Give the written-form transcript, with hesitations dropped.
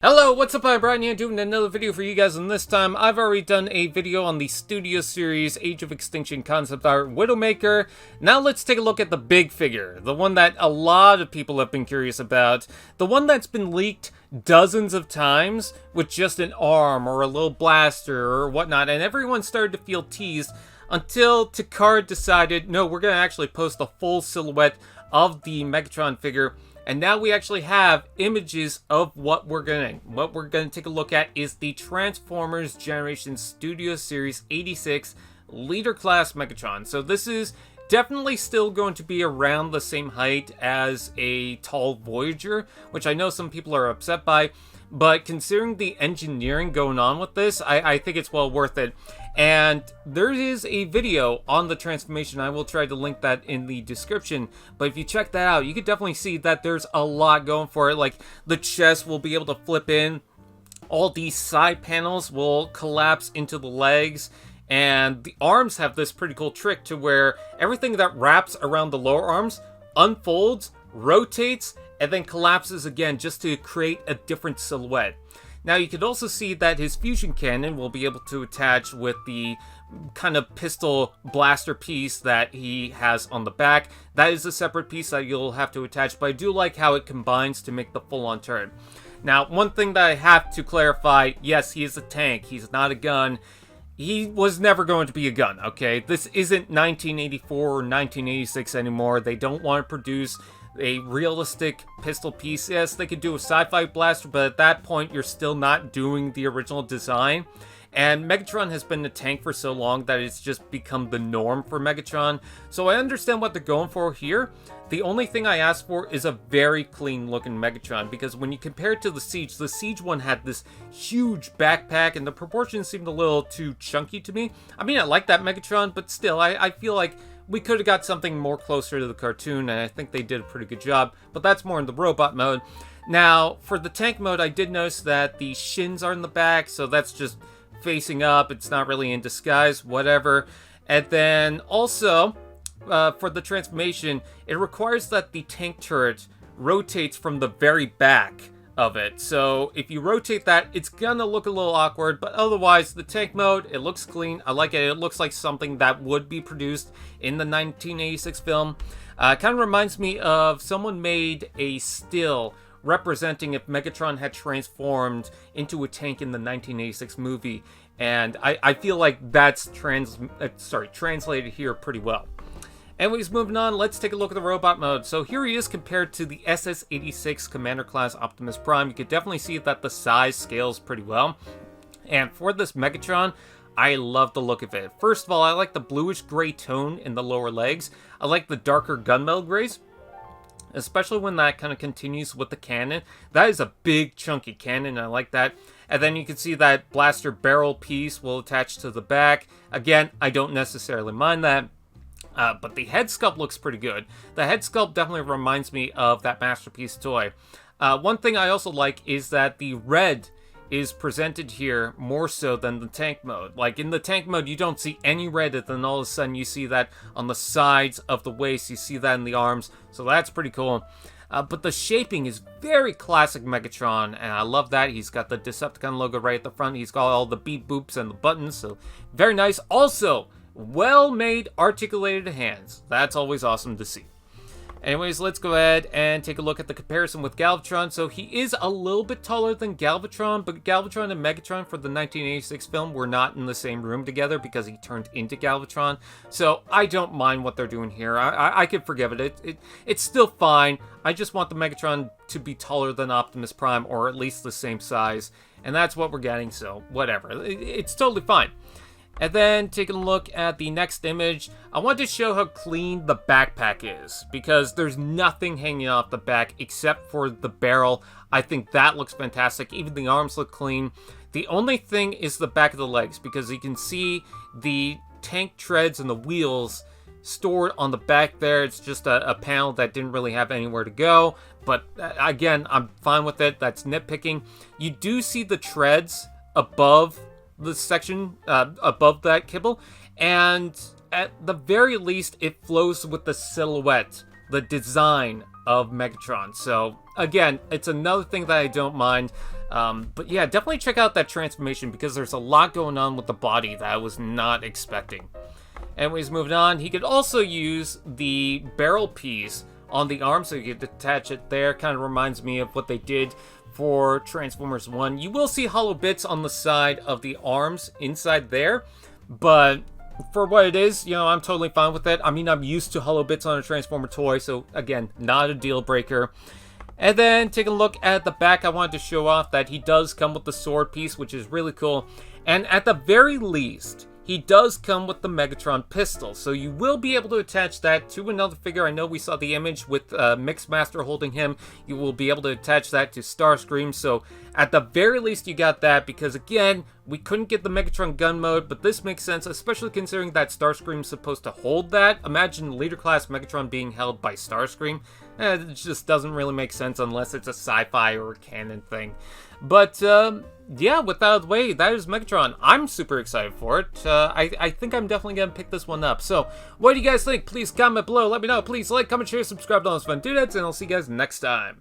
Hello, what's up? I'm Brian here doing another video for you guys, and this time I've already done a video on the Studio Series Age of Extinction concept art Widowmaker. Now let's take a look at the big figure, the one that a lot of people have been curious about, the one that's been leaked dozens of times with just an arm or a little blaster or whatnot, and everyone started to feel teased until Takara decided, no, we're going to actually post a full silhouette of the Megatron figure. And now we actually have images of what we're gonna take a look at is the Transformers Generation Studio Series 86 Leader Class Megatron. So this is definitely still going to be around the same height as a tall Voyager, which I know some people are upset by. But considering the engineering going on with this, I think it's well worth it. And there is a video on the transformation. I will try to link that in the description. But if you check that out, you can definitely see that there's a lot going for it. Like, the chest will be able to flip in. All these side panels will collapse into the legs. And the arms have this pretty cool trick to where everything that wraps around the lower arms unfolds, rotates, and then collapses again just to create a different silhouette. Now you can also see that his fusion cannon will be able to attach with the kind of pistol blaster piece that he has on the back. That is a separate piece that you'll have to attach, but I do like how it combines to make the full-on turret. Now, one thing that I have to clarify, yes, he is a tank, he's not a gun. He was never going to be a gun, okay? This isn't 1984 or 1986 anymore. They don't want to produce a realistic pistol piece. Yes, they could do a sci-fi blaster, but at that point, you're still not doing the original design. And Megatron has been a tank for so long that it's just become the norm for Megatron. So I understand what they're going for here. The only thing I ask for is a very clean looking Megatron, because when you compare it to the Siege one had this huge backpack and the proportions seemed a little too chunky to me. I mean, I like that Megatron, but still, I feel like we could have got something more closer to the cartoon, and I think they did a pretty good job, but that's more in the robot mode. Now, for the tank mode, I did notice that the shins are in the back, so that's just facing up. It's not really in disguise, whatever. And then also, for the transformation, it requires that the tank turret rotates from the very back of it. So if you rotate that, it's gonna look a little awkward, but otherwise the tank mode, it looks clean. I like it. It looks like something that would be produced in the 1986 film. Kind of reminds me of someone made a still representing if Megatron had transformed into a tank in the 1986 movie, and I feel like that's translated here pretty well. Anyways, moving on, let's take a look at the robot mode. So here he is compared to the SS-86 Commander Class Optimus Prime. You can definitely see that the size scales pretty well. And for this Megatron, I love the look of it. First of all, I like the bluish gray tone in the lower legs. I like the darker gunmetal grays, especially when that kind of continues with the cannon. That is a big chunky cannon, I like that. And then you can see that blaster barrel piece will attach to the back. Again, I don't necessarily mind that. But the head sculpt looks pretty good. The head sculpt definitely reminds me of that Masterpiece toy. One thing I also like is that the red is presented here more so than the tank mode. Like in the tank mode, you don't see any red, and then all of a sudden you see that on the sides of the waist, you see that in the arms, so that's pretty cool. But the shaping is very classic Megatron, and I love that. He's got the Decepticon logo right at the front. He's got all the beep boops and the buttons, so very nice. Also, well-made articulated hands. That's always awesome to see. Anyways, let's go ahead and take a look at the comparison with Galvatron. So he is a little bit taller than Galvatron, but Galvatron and Megatron for the 1986 film were not in the same room together because he turned into Galvatron. So I don't mind what they're doing here. I could forgive it. It's still fine. I just want the Megatron to be taller than Optimus Prime, or at least the same size. And that's what we're getting, so whatever. It's totally fine. And then taking a look at the next image, I want to show how clean the backpack is, because there's nothing hanging off the back except for the barrel. I think that looks fantastic. Even the arms look clean. The only thing is the back of the legs, because you can see the tank treads and the wheels stored on the back there. It's just a panel that didn't really have anywhere to go. But again, I'm fine with it. That's nitpicking. You do see the treads above the section above that kibble, and at the very least it flows with the silhouette, the design of Megatron. So again, it's another thing that I don't mind. But yeah, definitely check out that transformation because there's a lot going on with the body that I was not expecting. Anyways, moving on, he could also use the barrel piece on the arm, so you could attach it there. Kind of reminds me of what they did for Transformers 1. You will see hollow bits on the side of the arms inside there, but for what it is, you know, I'm totally fine with it. I mean, I'm used to hollow bits on a Transformer toy, so again, not a deal breaker. And then taking a look at the back, I wanted to show off that he does come with the sword piece, which is really cool. And at the very least, he does come with the Megatron pistol, so you will be able to attach that to another figure. I know we saw the image with Mixmaster holding him. You will be able to attach that to Starscream, so at the very least you got that, because again, we couldn't get the Megatron gun mode, but this makes sense, especially considering that Starscream's supposed to hold that. Imagine Leader Class Megatron being held by Starscream. It just doesn't really make sense unless it's a sci-fi or a canon thing. But, yeah, with that out of the way, that is Megatron. I'm super excited for it. I think I'm definitely going to pick this one up. So, what do you guys think? Please comment below. Let me know. Please like, comment, share, subscribe to all those fun dudettes, and I'll see you guys next time.